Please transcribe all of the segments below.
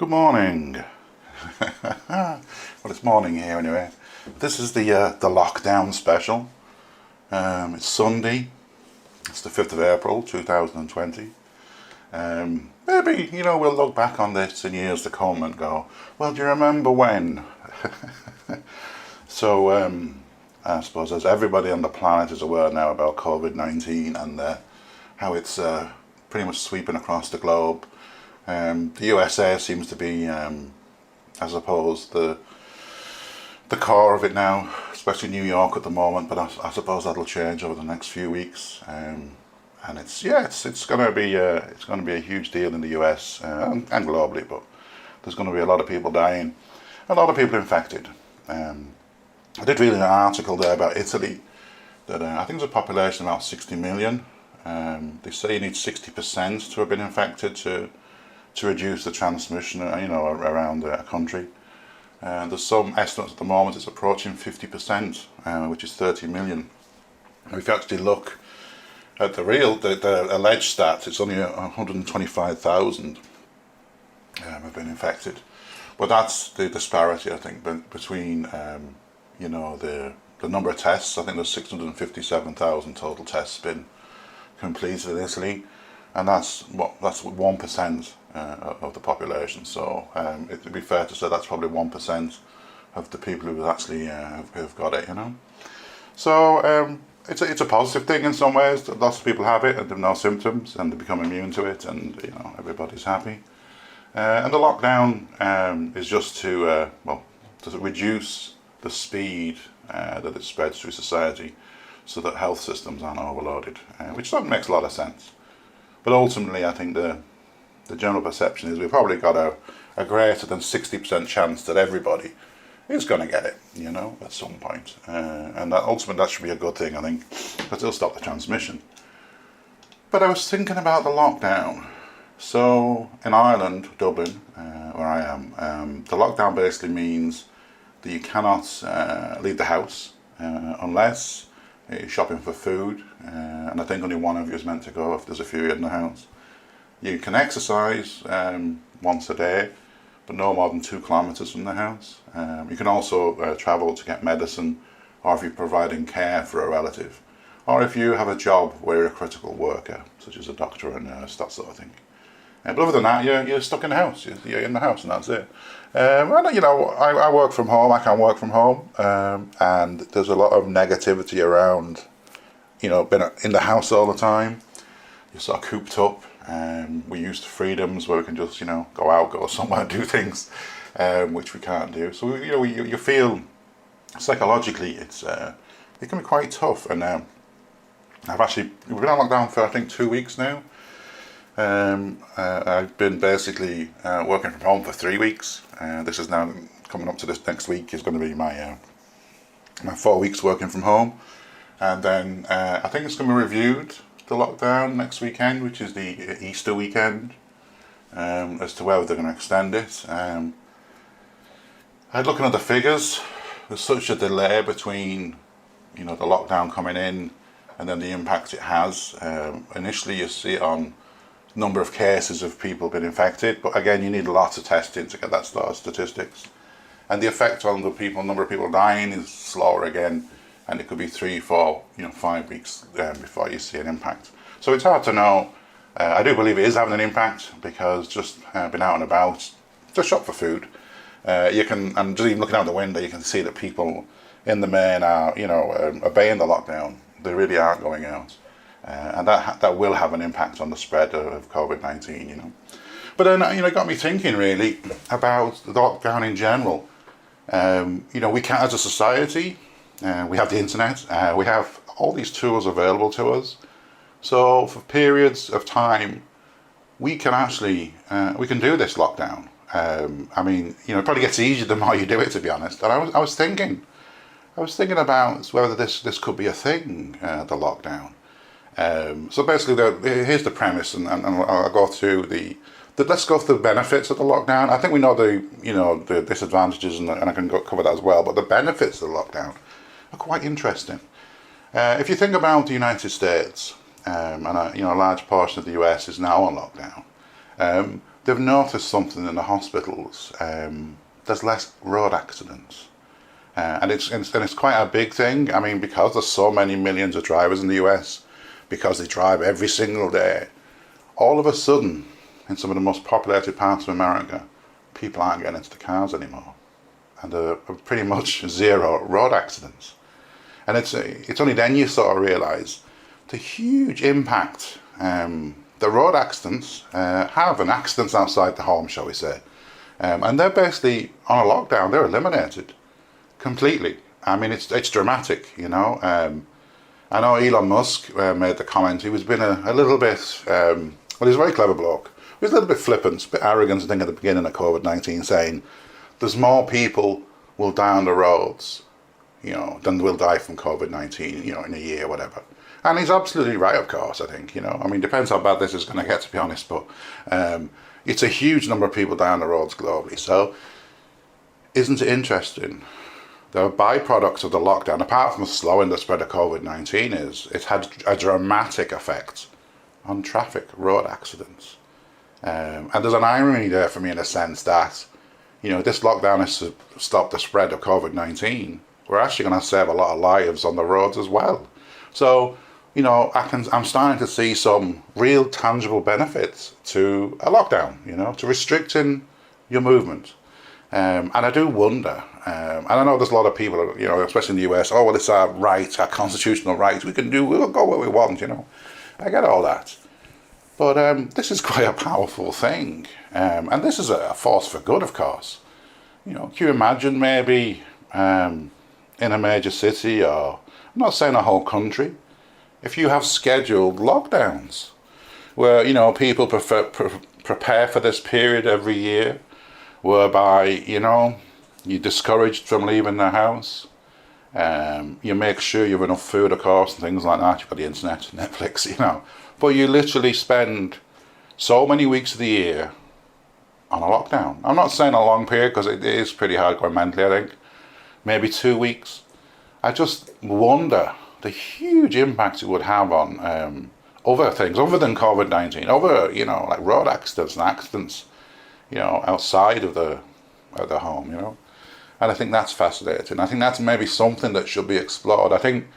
Good morning. Well, it's morning here anyway. This is the lockdown special. It's Sunday. It's the 5th of April 2020. Maybe, we'll look back on this in years to come and go, well, do you remember when? So, I suppose as everybody on the planet is aware now about COVID-19 and how it's pretty much sweeping across the globe. The USA seems to be, I suppose, the core of it now, especially New York at the moment. But I suppose that'll change over the next few weeks. And it's going to be a huge deal in the US and globally. But there's going to be a lot of people dying, a lot of people infected. I did read an article there about Italy that I think there's a population of about 60 million. They say you need 60% to have been infected to reduce the transmission, around a country. There's some estimates at the moment it's approaching 50%, which is 30 million. And if you actually look at the alleged stats, it's only 125,000 have been infected. But that's the disparity, I think, between the number of tests. I think there's 657,000 total tests been completed in Italy, and that's 1% of the population. So it would be fair to say that's probably 1% of the people who actually have got it. So it's a positive thing in some ways that lots of people have it and have no symptoms and they become immune to it, and everybody's happy. And the lockdown is just to reduce the speed that it spreads through society, so that health systems aren't overloaded, which makes a lot of sense. But ultimately, I think the general perception is we've probably got a greater than 60% chance that everybody is going to get it, at some point. And that should be a good thing, I think, because it'll stop the transmission. But I was thinking about the lockdown. So in Ireland, Dublin, where I am, the lockdown basically means that you cannot leave the house unless you're shopping for food, and I think only one of you is meant to go if there's a few in the house. You can exercise once a day, but no more than 2 kilometres from the house. You can also travel to get medicine, or if you're providing care for a relative, or if you have a job where you're a critical worker, such as a doctor or a nurse, that sort of thing. But other than that, you're stuck in the house. You're in the house, and that's it. I work from home. I can work from home, and there's a lot of negativity around, being in the house all the time. You're sort of cooped up. We're used to freedoms where we can just, go out, go somewhere, do things, which we can't do. So you feel psychologically it can be quite tough. And we've been on lockdown for I think 2 weeks now. I've been basically working from home for 3 weeks. This is now coming up to this next week is going to be my 4 weeks working from home, and then I think it's going to be reviewed, the lockdown, next weekend, which is the Easter weekend, as to whether they're going to extend it. I had looking at the figures. There's such a delay between the lockdown coming in and then the impact it has. Initially you see it on number of cases of people being infected, but again you need lots of testing to get that sort of statistics, and the effect on the number of people dying is slower again, and it could be 3, 4, 5 weeks before you see an impact. So it's hard to know. I do believe it is having an impact, because just been out and about, just shop for food, and just even looking out the window, you can see that people in the main are obeying the lockdown. They really aren't going out. And that will have an impact on the spread of COVID-19, But then, it got me thinking really about the lockdown in general. We can, as a society, we have the internet, we have all these tools available to us. So for periods of time, we can actually, we can do this lockdown. It probably gets easier the more you do it, to be honest. And I was thinking about whether this could be a thing, the lockdown. So basically, here's the premise, and I'll go through let's go through the benefits of the lockdown. I think we know the disadvantages, and I can cover that as well. But the benefits of the lockdown are quite interesting. If you think about the United States, and a large portion of the US is now on lockdown, they've noticed something in the hospitals. There's less road accidents. And it's quite a big thing. I mean, because there's so many millions of drivers in the US, because they drive every single day, all of a sudden, in some of the most populated parts of America, people aren't getting into the cars anymore. And there are pretty much zero road accidents. And it's only then you sort of realise the huge impact the road accidents have, and accidents outside the home, shall we say. And they're basically, on a lockdown, they're eliminated completely. I mean, it's dramatic, you know. I know Elon Musk made the comment. He was been a little bit, well, he's a very clever bloke. He was a little bit flippant, a bit arrogant, I think, at the beginning of COVID-19, saying there's more people will die on the roads, you know, than will die from COVID-19, you know, in a year, whatever. And he's absolutely right, of course, I think, you know. I mean, depends how bad this is going to get, to be honest, but it's a huge number of people die on the roads globally. So, isn't it interesting? The byproducts of the lockdown, apart from slowing the spread of COVID-19, is it's had a dramatic effect on traffic, road accidents. And there's an irony there for me, in a sense that, you know, this lockdown is to stop the spread of COVID-19. We're actually going to save a lot of lives on the roads as well. So, you know, I'm starting to see some real tangible benefits to a lockdown, you know, to restricting your movement. And I do wonder, and I know there's a lot of people, you know, especially in the US, oh, well, it's our right, our constitutional right, we'll go where we want, you know. I get all that. But this is quite a powerful thing. And this is a force for good, of course. You know, can you imagine maybe in a major city, or I'm not saying a whole country, if you have scheduled lockdowns where, you know, people prepare for this period every year, whereby, you know, you're discouraged from leaving the house. You make sure you have enough food, of course, and things like that. You've got the internet, Netflix, you know. But you literally spend so many weeks of the year on a lockdown. I'm not saying a long period, because it is pretty hardcore mentally, I think. Maybe 2 weeks. I just wonder the huge impact it would have on other things, other than COVID-19, other, you know, like road accidents and accidents, you know, outside of the home, you know. And I think that's fascinating. I think that's maybe something that should be explored. I think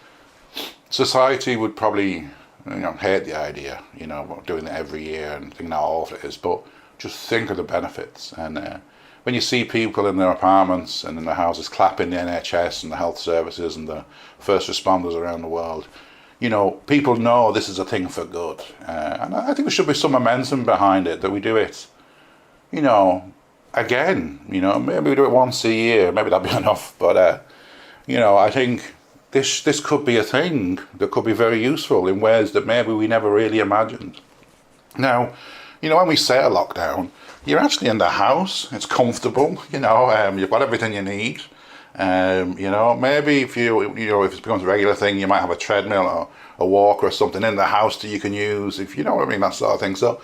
society would probably, you know, hate the idea, you know, of doing it every year and think how awful it is, but just think of the benefits. And when you see people in their apartments and in their houses clapping the NHS and the health services and the first responders around the world, you know, people know this is a thing for good. And I think there should be some momentum behind it, that we do it, you know, again, you know, maybe we do it once a year, maybe that'd be enough, but, you know, I think this could be a thing that could be very useful in ways that maybe we never really imagined. Now, you know, when we say a lockdown, you're actually in the house, it's comfortable, you know, you've got everything you need. You know, maybe if it becomes a regular thing, you might have a treadmill or a walker or something in the house that you can use, if you know what I mean, that sort of thing. So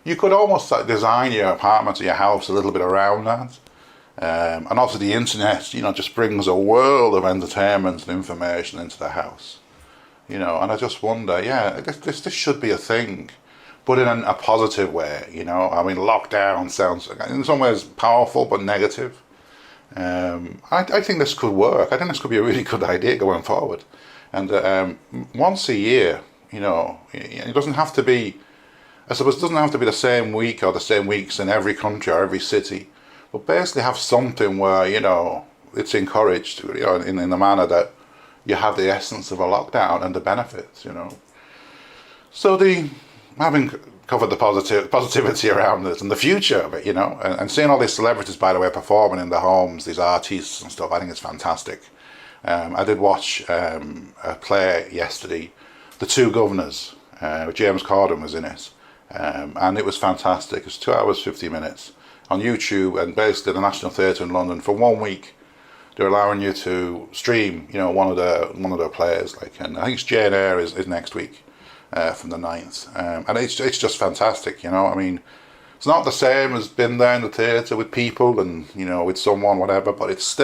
you could almost like design your apartment or your house a little bit around that. And also the internet, you know, just brings a world of entertainment and information into the house. You know, and I just wonder, yeah, this should be a thing, but in a positive way, you know. I mean, lockdown sounds in some ways powerful but negative. I think this could work. I think this could be a really good idea going forward. And once a year, you know, it doesn't have to be, I suppose it doesn't have to be the same week or the same weeks in every country or every city, but basically have something where, you know, it's encouraged, you know, in the manner that you have the essence of a lockdown and the benefits, you know. So having covered the positivity around it and the future of it, you know, and seeing all these celebrities, by the way, performing in the homes, these artists and stuff, I think it's fantastic. I did watch a play yesterday, The Two Governors, James Corden was in it, and it was fantastic. It was 2 hours 50 minutes on YouTube, and basically the National Theatre in London for 1 week. They're allowing you to stream, you know, one of their plays, like, and I think it's Jane Eyre is next week. From the 9th, and it's just fantastic, you know. I mean, it's not the same as being there in the theatre with people and, you know, with someone, whatever, but it's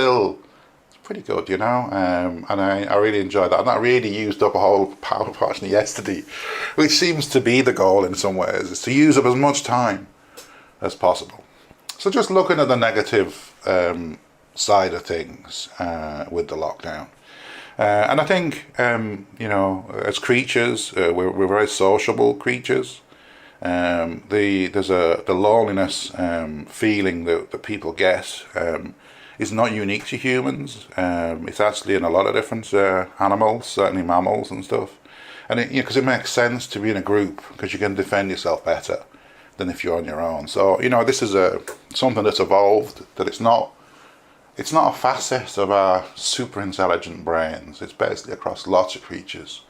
pretty good, you know. And I really enjoyed that, and that really used up a whole portion yesterday, which seems to be the goal in some ways, is to use up as much time as possible. So just looking at the negative side of things with the lockdown. And I think, as creatures, we're very sociable creatures. There's the loneliness feeling that people get is not unique to humans. It's actually in a lot of different animals, certainly mammals and stuff. And because it makes sense to be in a group, because you can defend yourself better than if you're on your own. So this is something that's evolved. That it's not a facet of our super intelligent brains. It's basically across lots of creatures,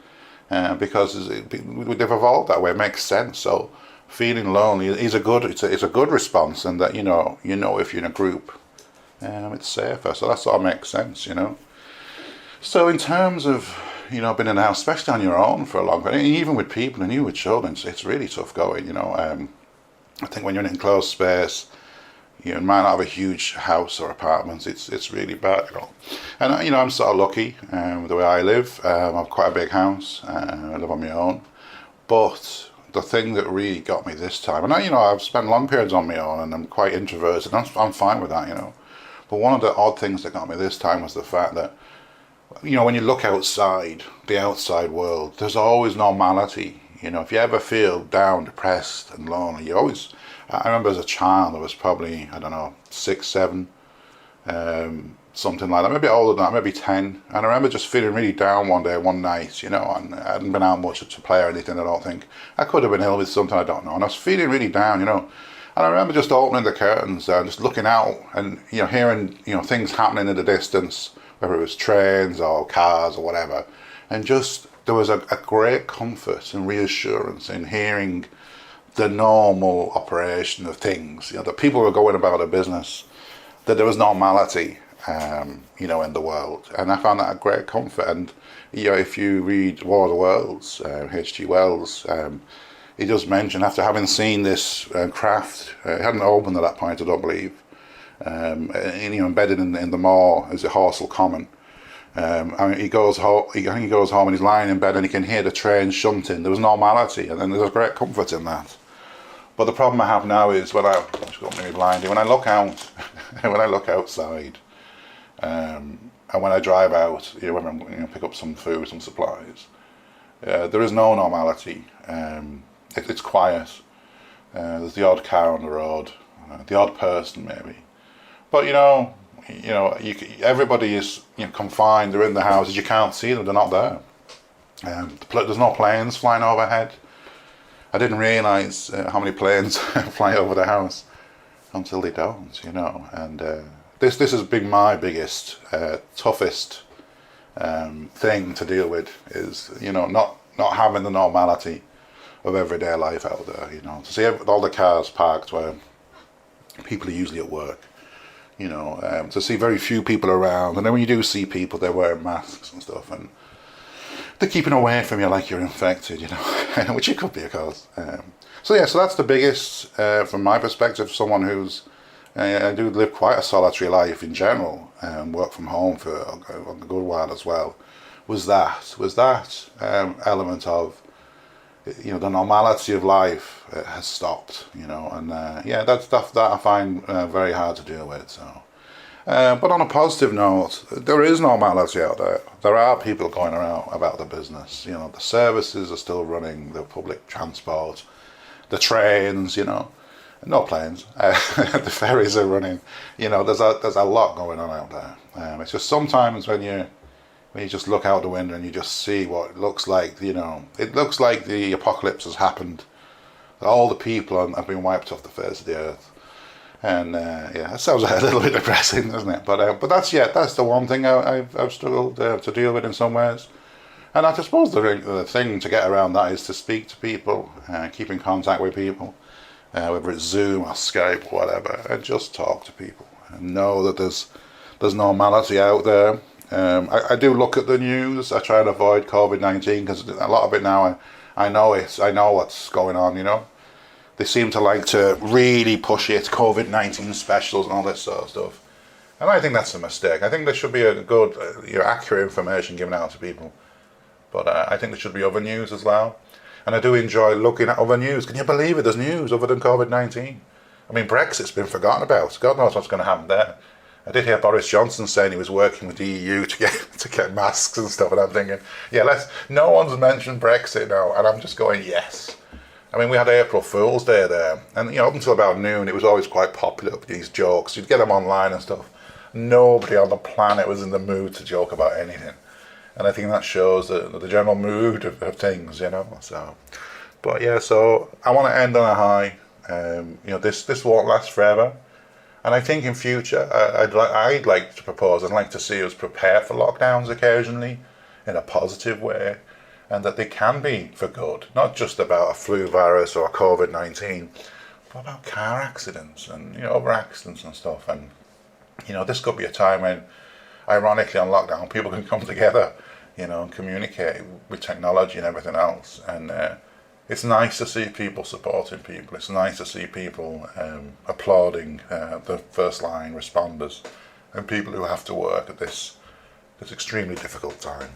because they've evolved that way. It makes sense. So feeling lonely is it's a good response, and that if you're in a group, it's safer. So that sort of makes sense. So in terms of being in a house, especially on your own for a long time, even with people and even with children, it's really tough going. I think when you're in an enclosed space, you might not have a huge house or apartment. It's really bad, And I'm sort of lucky the way I live. I have quite a big house. I live on my own. But the thing that really got me this time, and I've spent long periods on my own, and I'm quite introverted. And I'm fine with that, But one of the odd things that got me this time was the fact that, when you look outside, the outside world, there's always normality. If you ever feel down, depressed and lonely, I remember as a child, I was probably, 6, 7, something like that, maybe older than that, maybe 10. And I remember just feeling really down one night, and I hadn't been out much to play or anything, I don't think. I could have been ill with something, I don't know. And I was feeling really down, And I remember just opening the curtains and just looking out and, hearing, things happening in the distance, whether it was trains or cars or whatever. And just, there was a great comfort and reassurance in hearing the normal operation of things, that people were going about their business, that there was normality, in the world. And I found that a great comfort. And, if you read War of the Worlds, H.G. Wells, he does mention, after having seen this craft, it hadn't opened at that point, I don't believe, embedded in the moor as a Horsell Common. He goes home. I think he goes home and he's lying in bed and he can hear the train shunting. There was normality, and then there's a great comfort in that. But the problem I have now is when I look out, when I look outside, and when I drive out, when I pick up some food, some supplies, there is no normality. It's quiet. There's the odd car on the road, the odd person maybe. But everybody is confined. They're in the houses. You can't see them. They're not there. There's no planes flying overhead. I didn't realise how many planes fly over the house until they don't. And this has been my biggest, toughest thing to deal with. Is not having the normality of everyday life out there. To see all the cars parked where people are usually at work. To see very few people around, and then when you do see people, they're wearing masks and stuff, and they're keeping away from you like you're infected, which you could be, of course. So that's the biggest, from my perspective, someone who's, I do live quite a solitary life in general, and work from home for a good while as well, was that element of, the normality of life has stopped, and that's stuff that I find very hard to deal with. So, but on a positive note, there is normality out there. There are people going around about the business. The services are still running, the public transport, the trains. No planes. The ferries are running. There's a lot going on out there. It's just sometimes when you just look out the window and you just see what it looks like, it looks like the apocalypse has happened. All the people have been wiped off the face of the earth. And that sounds a little bit depressing, doesn't it? But that's the one thing I've struggled to deal with in some ways. And I suppose the thing to get around that is to speak to people, keep in contact with people, whether it's Zoom or Skype or whatever, and just talk to people and know that there's normality out there. I do look at the news. I try and avoid COVID-19 because a lot of it now, I know what's going on, They seem to like to really push it, COVID-19 specials and all this sort of stuff. And I think that's a mistake. I think there should be a good, accurate information given out to people. But I think there should be other news as well. And I do enjoy looking at other news. Can you believe it? There's news other than COVID-19. I mean, Brexit's been forgotten about. God knows what's going to happen there. I did hear Boris Johnson saying he was working with the EU to get masks and stuff, and I'm thinking, yeah, no one's mentioned Brexit now, and I'm just going, yes. I mean, we had April Fool's Day there, and up until about noon, it was always quite popular with these jokes. You'd get them online and stuff. Nobody on the planet was in the mood to joke about anything, and I think that shows the general mood of things, So, but yeah, so I want to end on a high. This won't last forever. And I think in future, I'd like to propose, I'd like to see us prepare for lockdowns occasionally in a positive way, and that they can be for good, not just about a flu virus or COVID-19, but about car accidents and other accidents and stuff. And this could be a time when, ironically, on lockdown, people can come together, and communicate with technology and everything else. And it's nice to see people supporting people. It's nice to see people applauding the first line responders and people who have to work at this extremely difficult time.